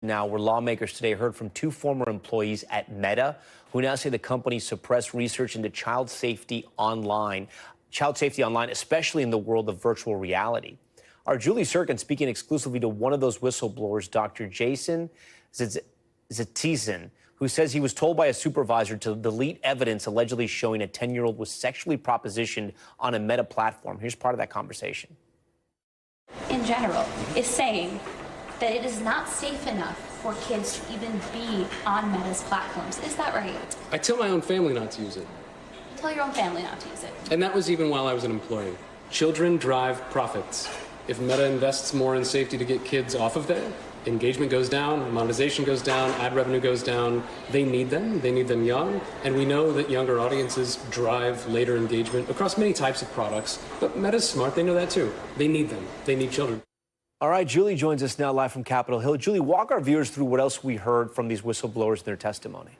Now, where lawmakers today heard from two former employees at Meta who now say the company suppressed research into child safety online, especially in the world of virtual reality. Our Julie Tsirkin speaking exclusively to one of those whistleblowers, Dr. Jason Tsirkin, who says he was told by a supervisor to delete evidence allegedly showing a 10-year-old was sexually propositioned on a Meta platform. Here's part of that conversation. In general, is saying that it is not safe enough for kids to even be on Meta's platforms. Is that right? I tell my own family not to use it. Tell your own family not to use it. And that was even while I was an employee. Children drive profits. If Meta invests more in safety to get kids off of there, engagement goes down, monetization goes down, ad revenue goes down. They need them young, and we know that younger audiences drive later engagement across many types of products. But Meta's smart, they know that too. They need them, they need children. All right, Julie joins us now live from Capitol Hill. Julie, walk our viewers through what else we heard from these whistleblowers in their testimony.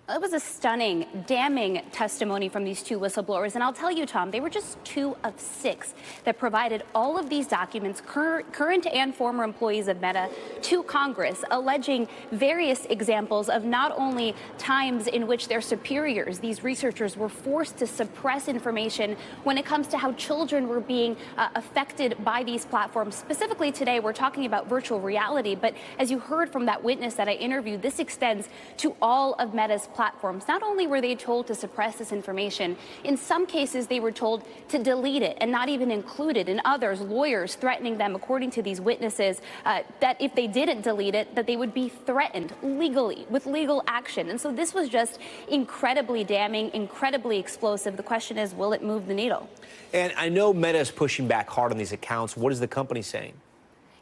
It was a stunning, damning testimony from these two whistleblowers. And I'll tell you, Tom, they were just 2 of 6 that provided all of these documents, current and former employees of Meta, to Congress, alleging various examples of not only times in which their superiors, these researchers, were forced to suppress information when it comes to how children were being affected by these platforms. Specifically today, we're talking about virtual reality. But as you heard from that witness that I interviewed, this extends to all of Meta's platforms. Not only were they told to suppress this information, in some cases they were told to delete it and not even include it. In others, lawyers threatening them, according to these witnesses, that if they didn't delete it, that they would be threatened legally with legal action. And so this was just incredibly damning, incredibly explosive. The question is, will it move the needle? And I know Meta is pushing back hard on these accounts. What is the company saying?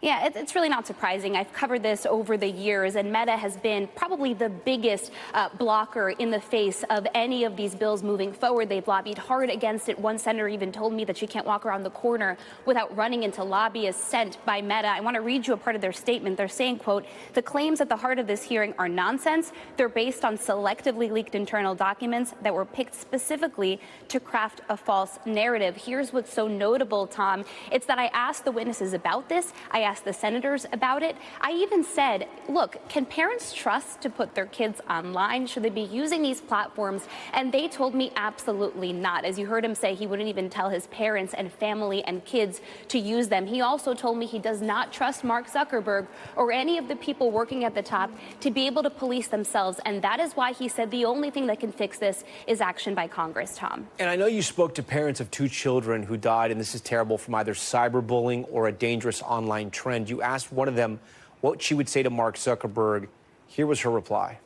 Yeah, it's really not surprising. I've covered this over the years, and Meta has been probably the biggest blocker in the face of any of these bills moving forward. They've lobbied hard against it. One senator even told me that she can't walk around the corner without running into lobbyists sent by Meta. I want to read you a part of their statement. They're saying, quote, "The claims at the heart of this hearing are nonsense. They're based on selectively leaked internal documents that were picked specifically to craft a false narrative." Here's what's so notable, Tom. It's that I asked the witnesses about this. I asked the senators about it. I even said, look, can parents trust to put their kids online? Should they be using these platforms? And they told me absolutely not. As you heard him say, he wouldn't even tell his parents and family and kids to use them. He also told me he does not trust Mark Zuckerberg or any of the people working at the top to be able to police themselves. And that is why he said the only thing that can fix this is action by Congress, Tom. And I know you spoke to parents of 2 children who died, and this is terrible, from either cyberbullying or a dangerous online trend. You asked one of them what she would say to Mark Zuckerberg. Here was her reply.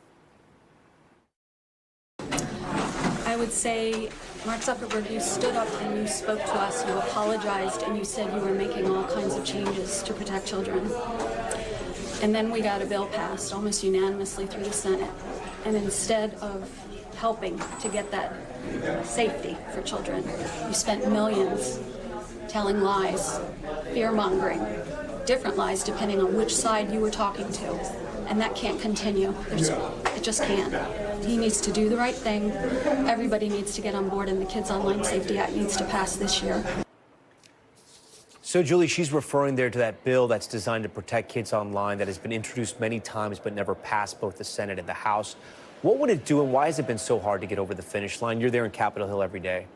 I would say, Mark Zuckerberg, you stood up and you spoke to us, you apologized, and you said you were making all kinds of changes to protect children. And then we got a bill passed almost unanimously through the Senate. And instead of helping to get that safety for children, you spent millions telling lies, fear-mongering, different lies depending on which side you were talking to. And that can't continue. It just can't. He needs to do the right thing. Everybody needs to get on board, and the Kids Online Safety Act needs to pass this year. So, Julie, she's referring there to that bill that's designed to protect kids online that has been introduced many times but never passed both the Senate and the House. What would it do, and why has it been so hard to get over the finish line? You're there in Capitol Hill every day.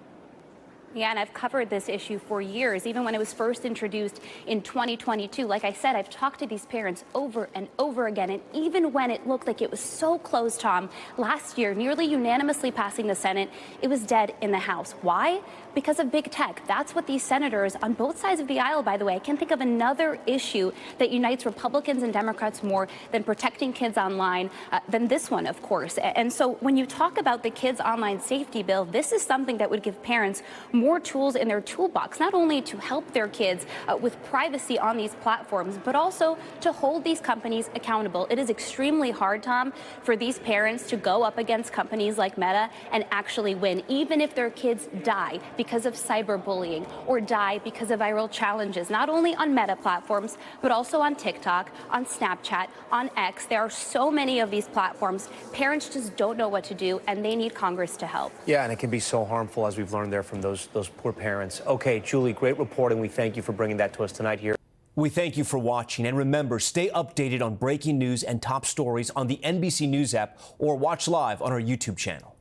Yeah, and I've covered this issue for years, even when it was first introduced in 2022. Like I said, I've talked to these parents over and over again, and even when it looked like it was so close, Tom, last year, nearly unanimously passing the Senate, it was dead in the House. Why? Because of big tech. That's what these senators on both sides of the aisle, by the way, I can't think of another issue that unites Republicans and Democrats more than protecting kids online than this one, of course. And so when you talk about the Kids Online Safety Bill, this is something that would give parents more tools in their toolbox, not only to help their kids with privacy on these platforms, but also to hold these companies accountable. It is extremely hard, Tom, for these parents to go up against companies like Meta and actually win, even if their kids die because of cyberbullying or die because of viral challenges, not only on Meta platforms, but also on TikTok, on Snapchat, on X. There are so many of these platforms. Parents just don't know what to do, and they need Congress to help. Yeah, and it can be so harmful, as we've learned there from those poor parents. Okay, Julie, great reporting. We thank you for bringing that to us tonight here. We thank you for watching, and remember, stay updated on breaking news and top stories on the NBC News app or watch live on our YouTube channel.